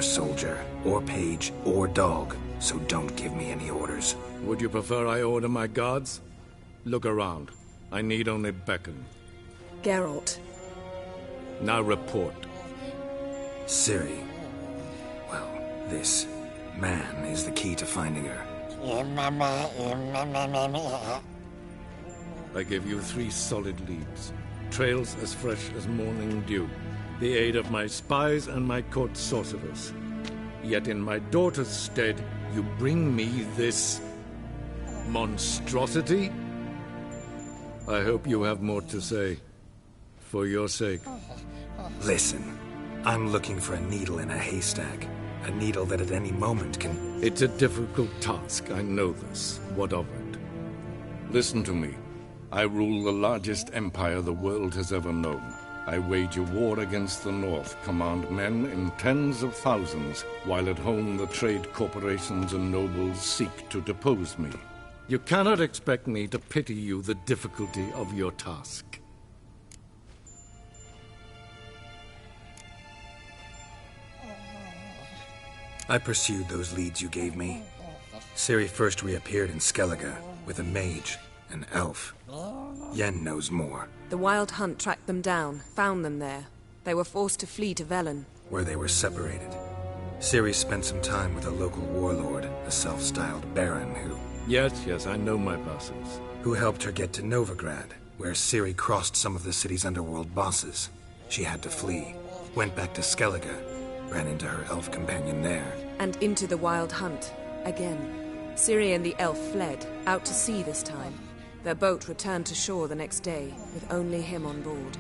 soldier, or page, or dog, so don't give me any orders. Would you prefer I order my guards? Look around. I need only beckon. Geralt. Now report. Ciri. Well, this man is the key to finding her. I give you 3 solid leads. Trails as fresh as morning dew. The aid of my spies and my court sorcerers. Yet in my daughter's stead, you bring me this monstrosity? I hope you have more to say. For your sake. Listen, I'm looking for a needle in a haystack. A needle that at any moment can... It's a difficult task, I know this. What of it? Listen to me. I rule the largest empire the world has ever known. I wage a war against the North, command men in tens of thousands, while at home the trade corporations and nobles seek to depose me. You cannot expect me to pity you the difficulty of your task. I pursued those leads you gave me. Ciri first reappeared in Skellige with a mage, an elf. Yen knows more. The Wild Hunt tracked them down, found them there. They were forced to flee to Velen. Where they were separated. Ciri spent some time with a local warlord, a self-styled baron who... Yes, I know my bosses. Who helped her get to Novigrad, where Ciri crossed some of the city's underworld bosses. She had to flee, went back to Skellige, ran into her elf companion there. And into the Wild Hunt, again. Ciri and the elf fled, out to sea this time. Their boat returned to shore the next day, with only him on board.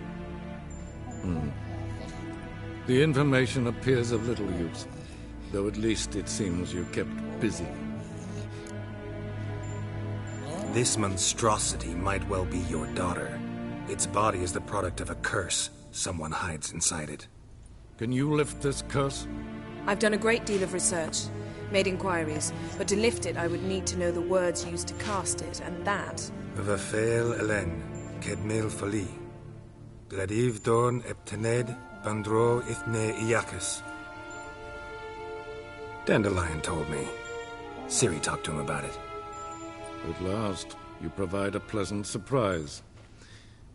The information appears of little use, though at least it seems you kept busy. This monstrosity might well be your daughter. Its body is the product of a curse. Someone hides inside it. Can you lift this curse? I've done a great deal of research, made inquiries, but to lift it I would need to know the words used to cast it, and that... Vafel Elen, Kedmil Fali. Gladiv Dorn Eptened, Bandro Ithne Iacus. Dandelion told me. Ciri talked to him about it. At last, you provide a pleasant surprise.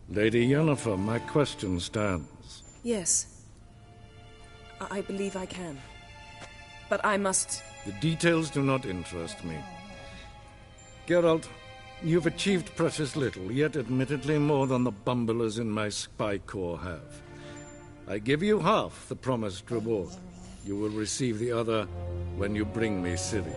Lady Yennefer, my question stands. Yes. I believe I can. But I must... The details do not interest me. Geralt, you've achieved precious little, yet admittedly more than the bumblers in my spy corps have. I give you half the promised reward. You will receive the other when you bring me Ciri.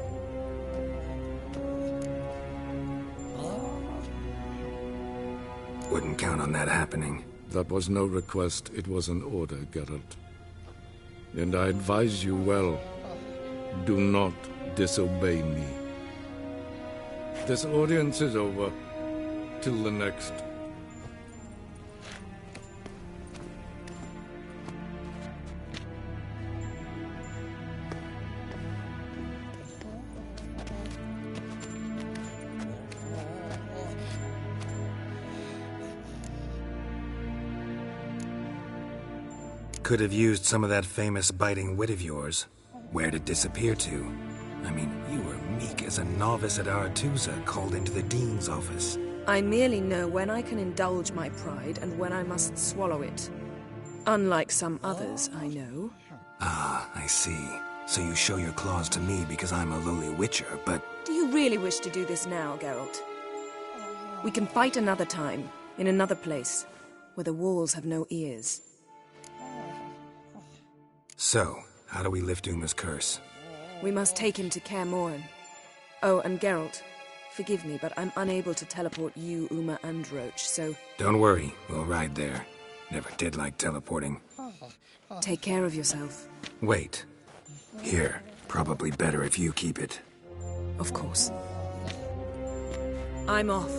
Wouldn't count on that happening. That was no request, it was an order, Geralt. And I advise you well, do not disobey me. This audience is over. Till the next. Could have used some of that famous biting wit of yours. Where'd it disappear to? I mean, you were meek as a novice at Aretusa called into the Dean's office. I merely know when I can indulge my pride and when I must swallow it. Unlike some others, I know. Ah, I see. So you show your claws to me because I'm a lowly witcher, but... Do you really wish to do this now, Geralt? We can fight another time, in another place, where the walls have no ears. So, how do we lift Uma's curse? We must take him to Kaer Morhen. Oh, and Geralt, forgive me, but I'm unable to teleport you, Uma, and Roach, so... Don't worry, we'll ride there. Never did like teleporting. Take care of yourself. Wait. Here, probably better if you keep it. Of course. I'm off.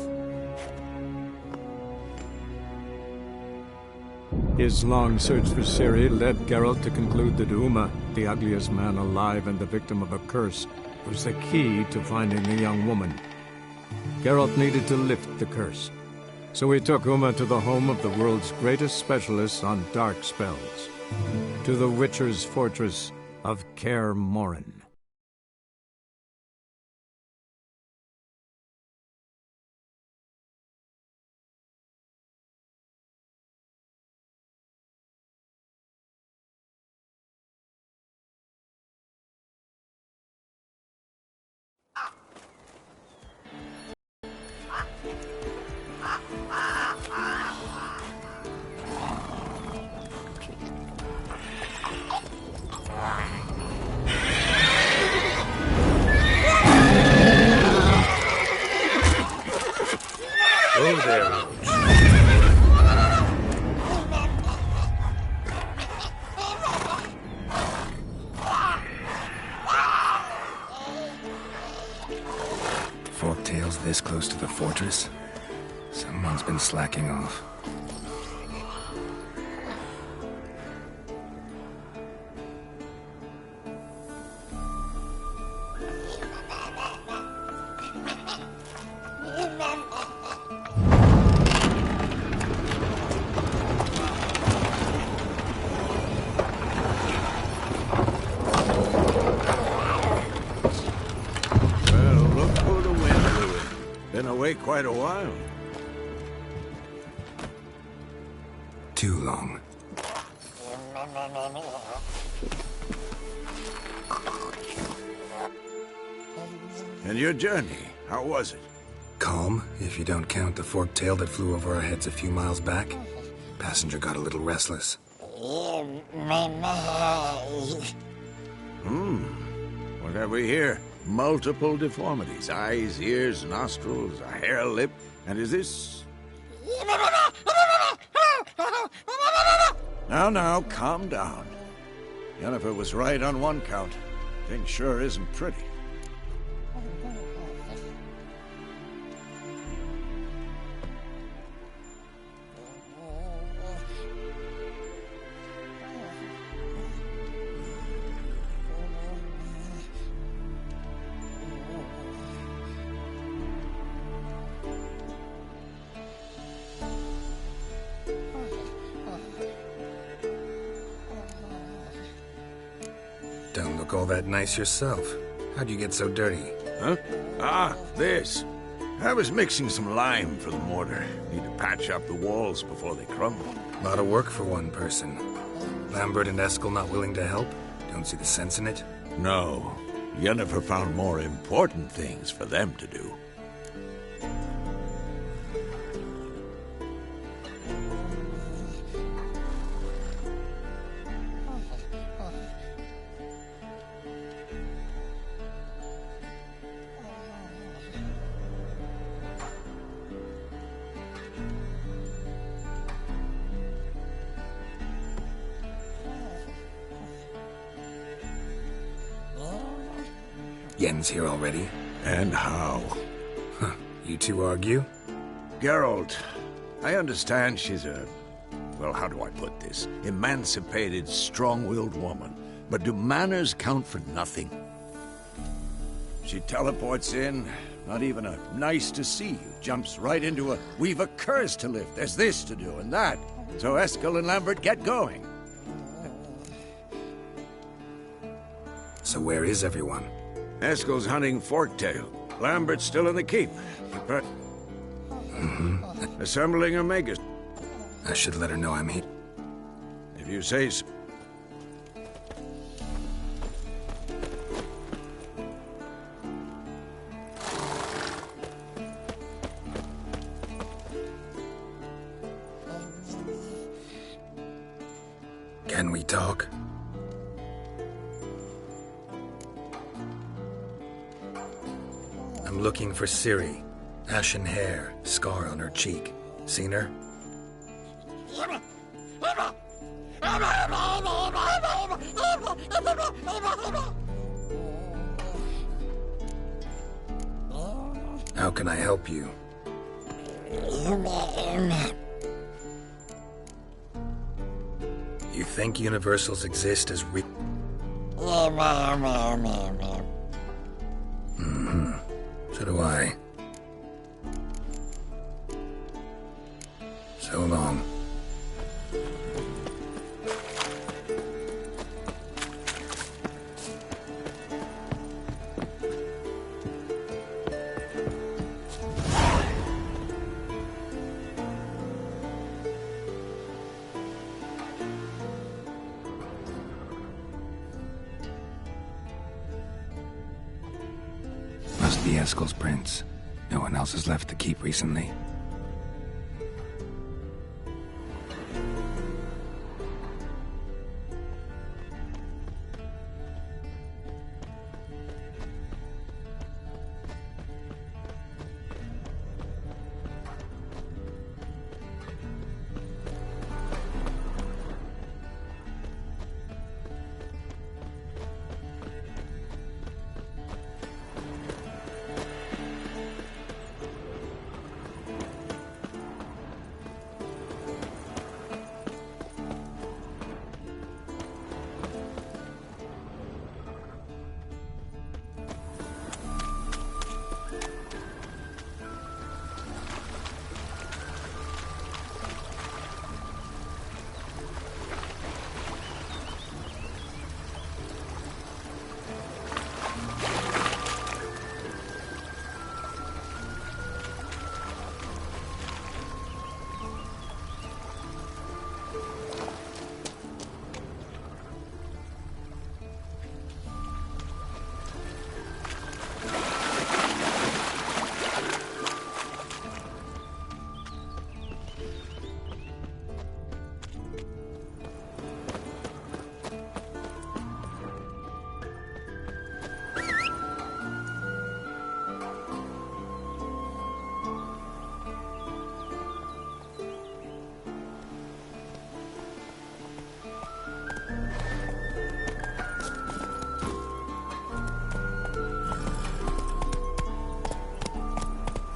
His long search for Ciri led Geralt to conclude that Uma, the ugliest man alive and the victim of a curse, was the key to finding the young woman. Geralt needed to lift the curse, so he took Uma to the home of the world's greatest specialist on dark spells. To the Witcher's fortress, of Kaer Morhen. Oh, there, Roach. Forktail's this close to the fortress? Someone's been slacking off. Been away quite a while. Too long. And your journey, how was it? Calm, if you don't count the forktail that flew over our heads a few miles back. Passenger got a little restless. What have we here? Multiple deformities. Eyes, ears, nostrils, a hair lip. And is this... Now, calm down. Yennefer was right on one count. Thing sure isn't pretty. Don't look all that nice yourself. How'd you get so dirty? Huh? Ah, this. I was mixing some lime for the mortar. Need to patch up the walls before they crumble. A lot of work for one person. Lambert and Eskel not willing to help? Don't see the sense in it? No. Yennefer found more important things for them to do. Yen's here already? And how? Huh. You two argue? Geralt, I understand she's a... well, how do I put this? Emancipated, strong-willed woman. But do manners count for nothing? She teleports in, not even a nice to see you, jumps right into a we've a curse to lift, there's this to do and that. So Eskel and Lambert get going. So where is everyone? Eskel's hunting Forktail. Lambert's still in the keep. Assembling Omegas. I should let her know I'm here. If you say so. Can we talk? I'm looking for Ciri. Ashen hair, scar on her cheek. Seen her? How can I help you? You think universals exist as real? So do I. So long. be Eskel's prints. No one else has left the keep recently.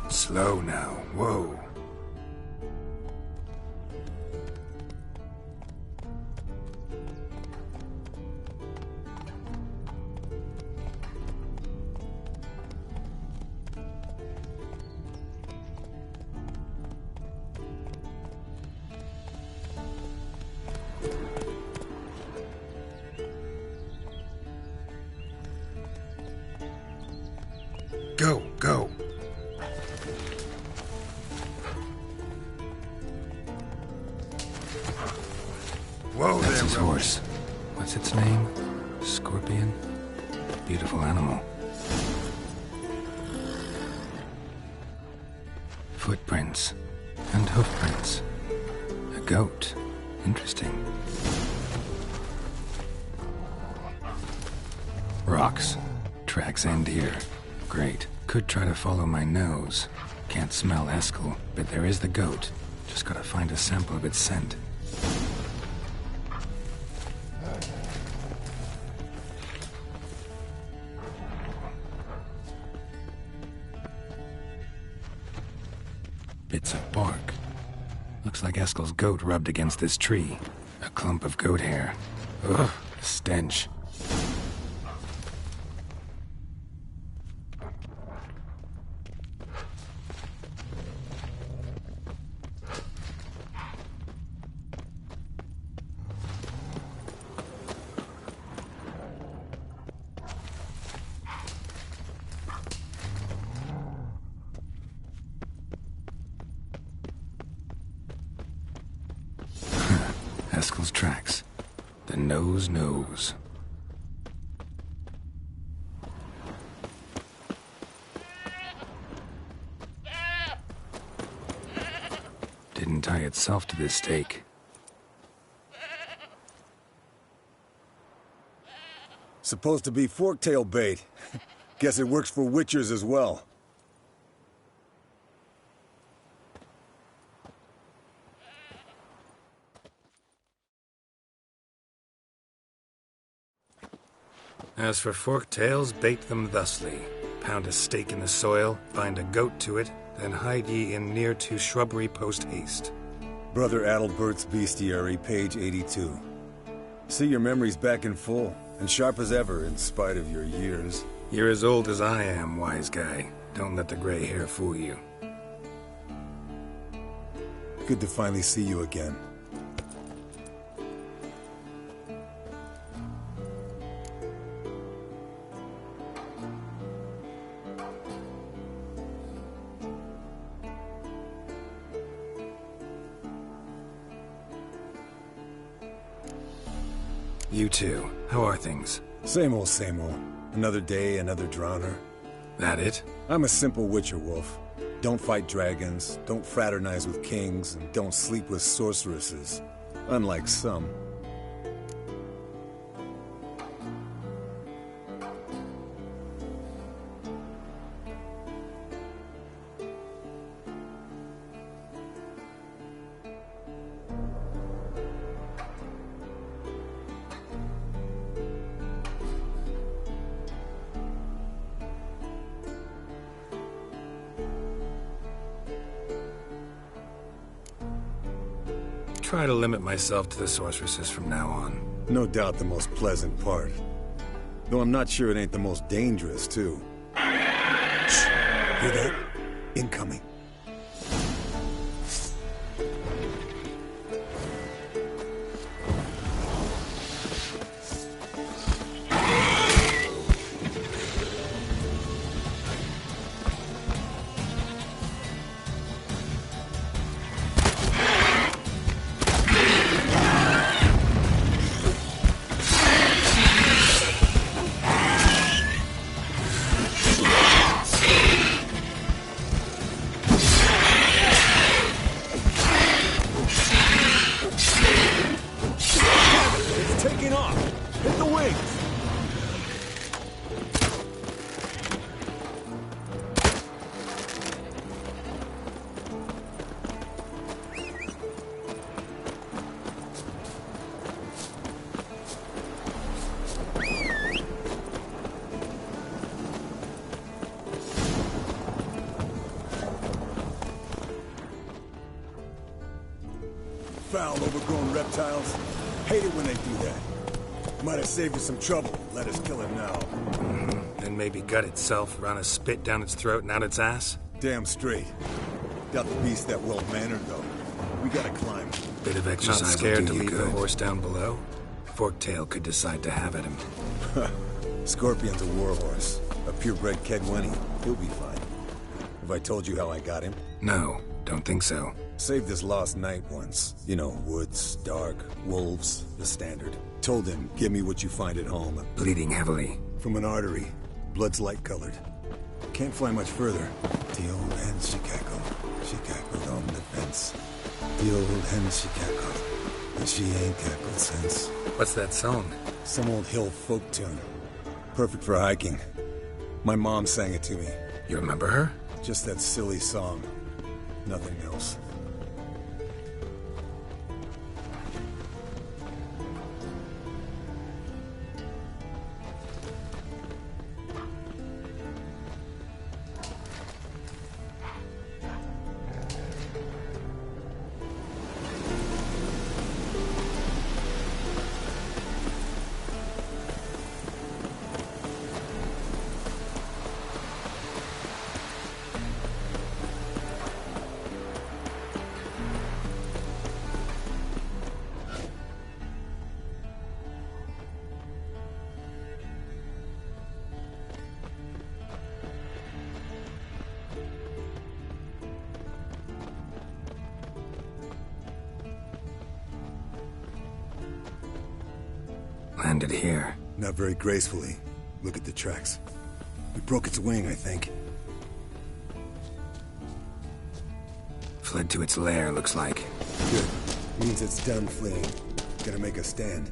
Slow now, whoa. Go, go. Whoa, that's his horse. What's its name? Scorpion? Beautiful animal. Footprints. And hoofprints. A goat. Interesting. Rocks. Tracks end here. Great. Could try to follow my nose. Can't smell Eskel, but there is the goat. Just gotta find a sample of its scent. Bits of bark. Looks like Eskel's goat rubbed against this tree. A clump of goat hair. Ugh, a stench. Eskel's tracks. The nose knows. Didn't tie itself to this stake. Supposed to be forktail bait. Guess it works for witchers as well. As for forktails, bait them thusly. Pound a stake in the soil, bind a goat to it, then hide ye in near to shrubbery post haste. Brother Adalbert's Bestiary, page 82. See, your memory's back in full, and sharp as ever, in spite of your years. You're as old as I am, wise guy. Don't let the gray hair fool you. Good to finally see you again. You too. How are things? Same old, same old. Another day, another drowner. That it? I'm a simple witcher, Wolf. Don't fight dragons, don't fraternize with kings, and don't sleep with sorceresses. Unlike some. Try to limit myself to the sorceresses from now on. No doubt the most pleasant part. Though I'm not sure it ain't the most dangerous, too. Shh! Hear that? Incoming. Taking off! Hit the wings! Foul, overgrown reptiles. Hate it when they do that. Might have saved you some trouble. Let us kill it now. Then maybe gut itself, run a spit down its throat and out its ass? Damn straight. Doubt the beast that well-mannered, though. We gotta climb. Bit of exercise. Not scared to leave the horse down below? Forktail could decide to have at him. Scorpion's a warhorse. A purebred Kedwenny. He'll be fine. Have I told you how I got him? No, don't think so. Saved this lost knight once. You know, woods, dark, wolves, the standard. Told him, give me what you find at home. Bleeding heavily. From an artery. Blood's light-colored. Can't fly much further. The old hen she cackled. She cackled on the fence. The old hen she cackled. But she ain't cackled since. What's that song? Some old hill folk tune. Perfect for hiking. My mom sang it to me. You remember her? Just that silly song. Nothing else. Landed here. Not very gracefully. Look at the tracks. We broke its wing, I think. Fled to its lair, looks like. Good. Means it's done fleeing. Gonna make a stand.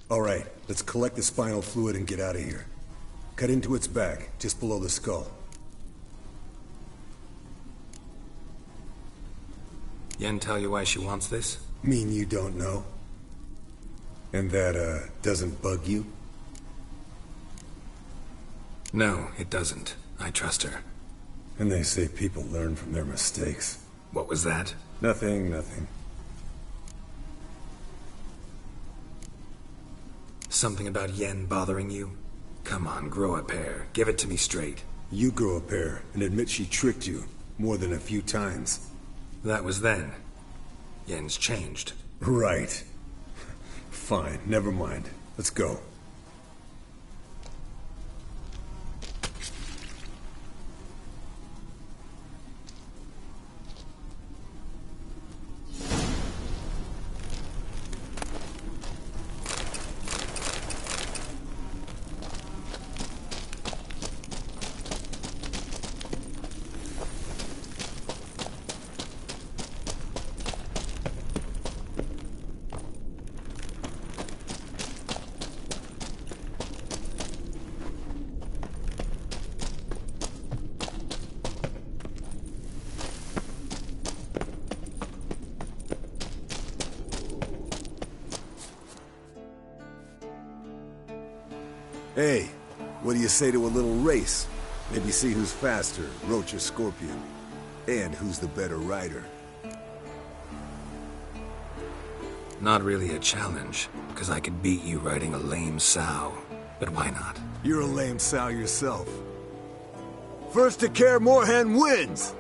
All right, let's collect the spinal fluid and get out of here. Cut into its back, just below the skull. Yen tell you why she wants this? Mean you don't know? And that, doesn't bug you? No, it doesn't. I trust her. And they say people learn from their mistakes. What was that? Nothing, nothing. Something about Yen bothering you? Come on, grow a pair. Give it to me straight. You grow a pair and admit she tricked you more than a few times. That was then. Yen's changed. Right. Fine, never mind. Let's go. Hey, what do you say to a little race? Maybe see who's faster, Roach or Scorpion. And who's the better rider. Not really a challenge, because I could beat you riding a lame sow. But why not? You're a lame sow yourself. First to Kaer Morhen wins!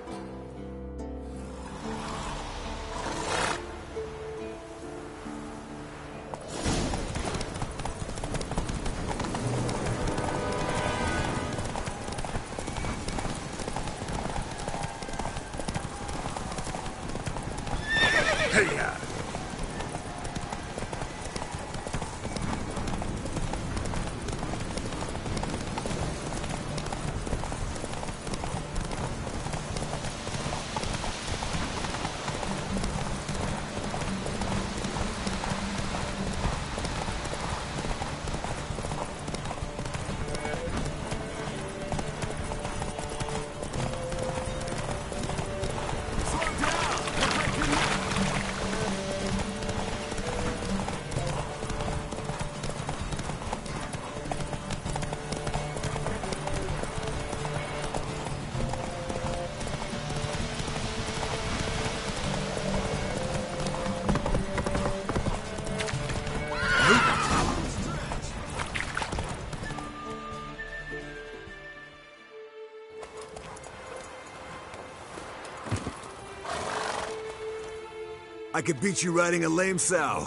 I could beat you riding a lame sow.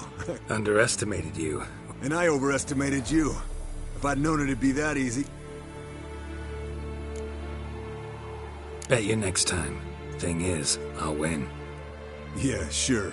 Underestimated you. And I overestimated you. If I'd known it'd be that easy. Bet you next time. Thing is, I'll win. Yeah, sure.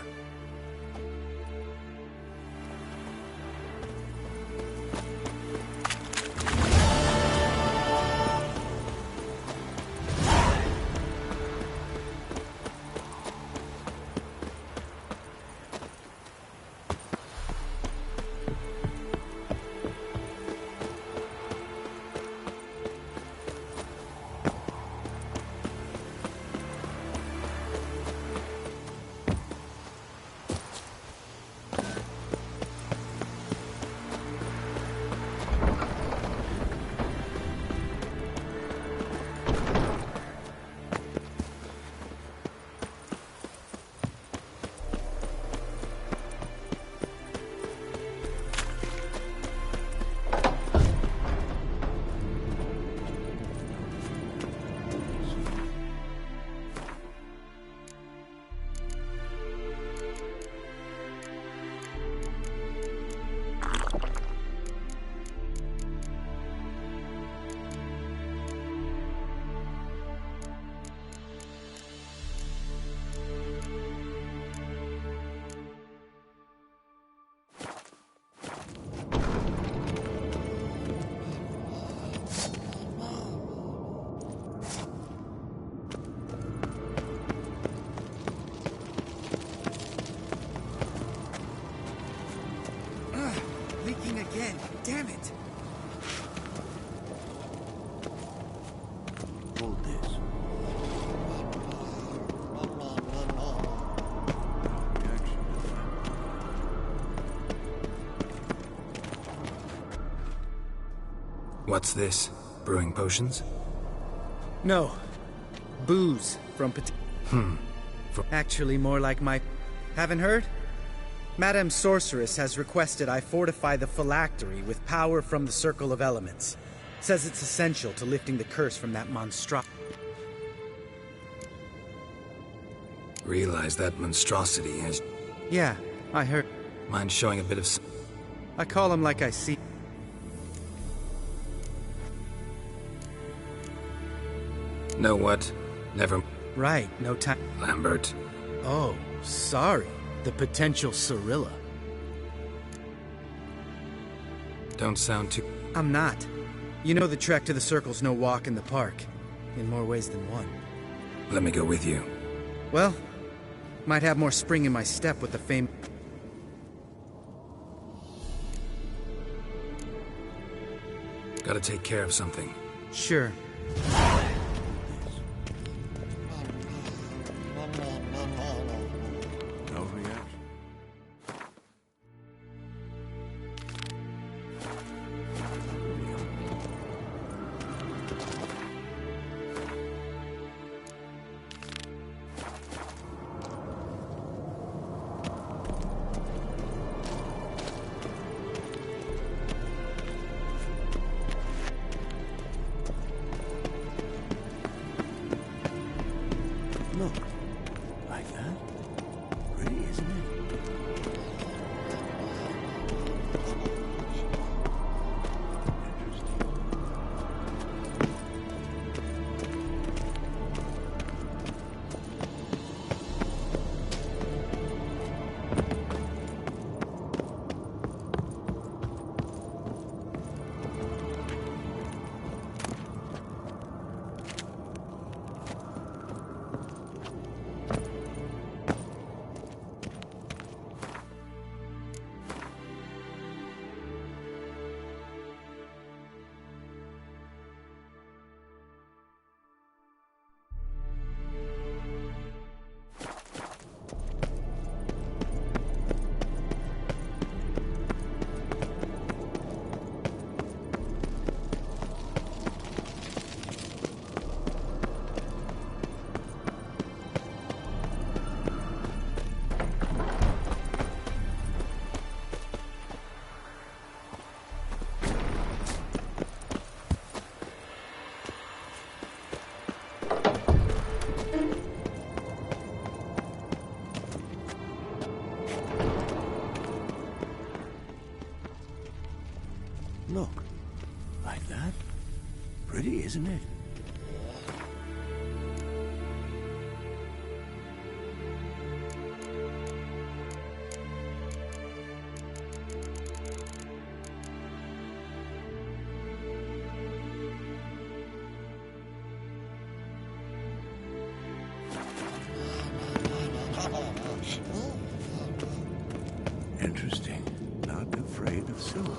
What's this? Brewing potions? No. Booze from Actually, more like my... Haven't heard? Madame Sorceress has requested I fortify the phylactery with power from the Circle of Elements. Says it's essential to lifting the curse from that Realize that monstrosity has... Yeah, I heard. Mind showing a bit of... I call him like I see. Know what? Never... Right, no time. Lambert. Oh, sorry. The potential Cirilla. Don't sound too... I'm not. You know the trek to the Circle's no walk in the park. In more ways than one. Let me go with you. Well, might have more spring in my step with the fame... Gotta take care of something. Sure. No reaction. Look, like that? Pretty, isn't it? Look, like that? Pretty, isn't it? Interesting. Not afraid of silver.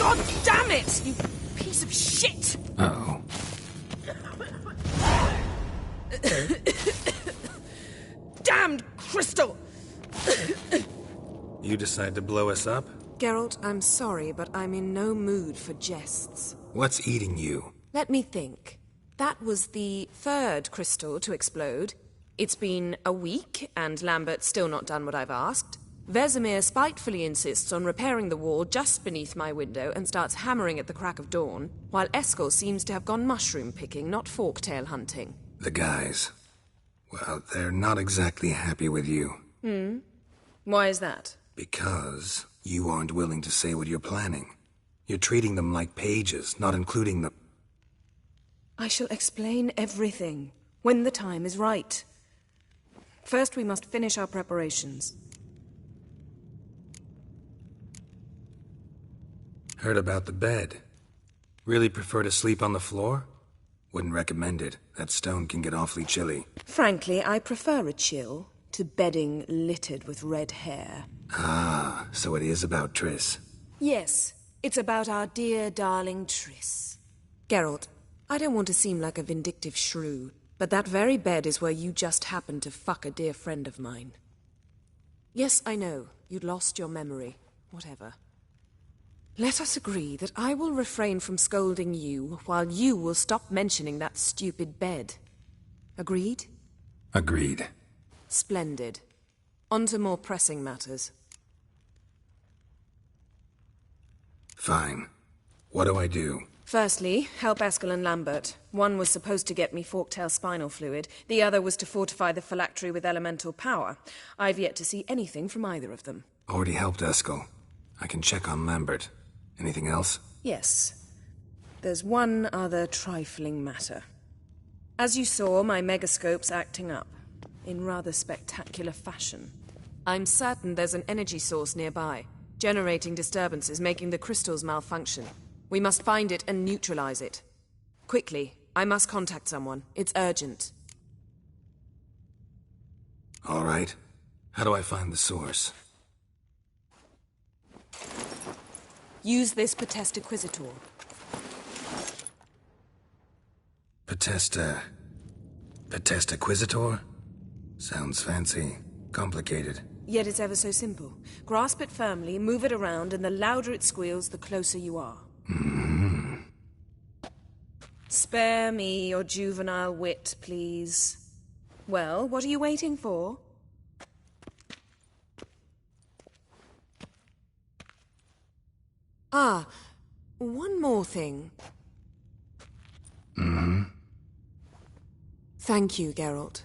God damn it! You piece of shit! Uh-oh. Damned crystal! You decide to blow us up? Geralt, I'm sorry, but I'm in no mood for jests. What's eating you? Let me think. That was the third crystal to explode. It's been a week, and Lambert's still not done what I've asked. Vesemir spitefully insists on repairing the wall just beneath my window and starts hammering at the crack of dawn, while Eskel seems to have gone mushroom picking, not forktail hunting. The guys. Well, they're not exactly happy with you. Why is that? Because you aren't willing to say what you're planning. You're treating them like pages, not including the... I shall explain everything, when the time is right. First, we must finish our preparations. Heard about the bed. Really prefer to sleep on the floor? Wouldn't recommend it. That stone can get awfully chilly. Frankly, I prefer a chill to bedding littered with red hair. Ah, so it is about Triss. Yes, it's about our dear darling Triss. Geralt, I don't want to seem like a vindictive shrew, but that very bed is where you just happened to fuck a dear friend of mine. Yes, I know, you'd lost your memory. Whatever. Let us agree that I will refrain from scolding you, while you will stop mentioning that stupid bed. Agreed? Agreed. Splendid. On to more pressing matters. Fine. What do I do? Firstly, help Eskel and Lambert. One was supposed to get me forktail spinal fluid, the other was to fortify the phylactery with elemental power. I've yet to see anything from either of them. Already helped Eskel. I can check on Lambert. Anything else? Yes. There's one other trifling matter. As you saw, my megascope's acting up, in rather spectacular fashion. I'm certain there's an energy source nearby, generating disturbances, making the crystals malfunction. We must find it and neutralize it. Quickly, I must contact someone. It's urgent. All right. How do I find the source? Use this Potesta Quisitor. Potesta Quisitor? Sounds fancy. Complicated. Yet it's ever so simple. Grasp it firmly, move it around, and the louder it squeals, the closer you are. Spare me your juvenile wit, please. Well, what are you waiting for? Ah, one more thing. Thank you, Geralt.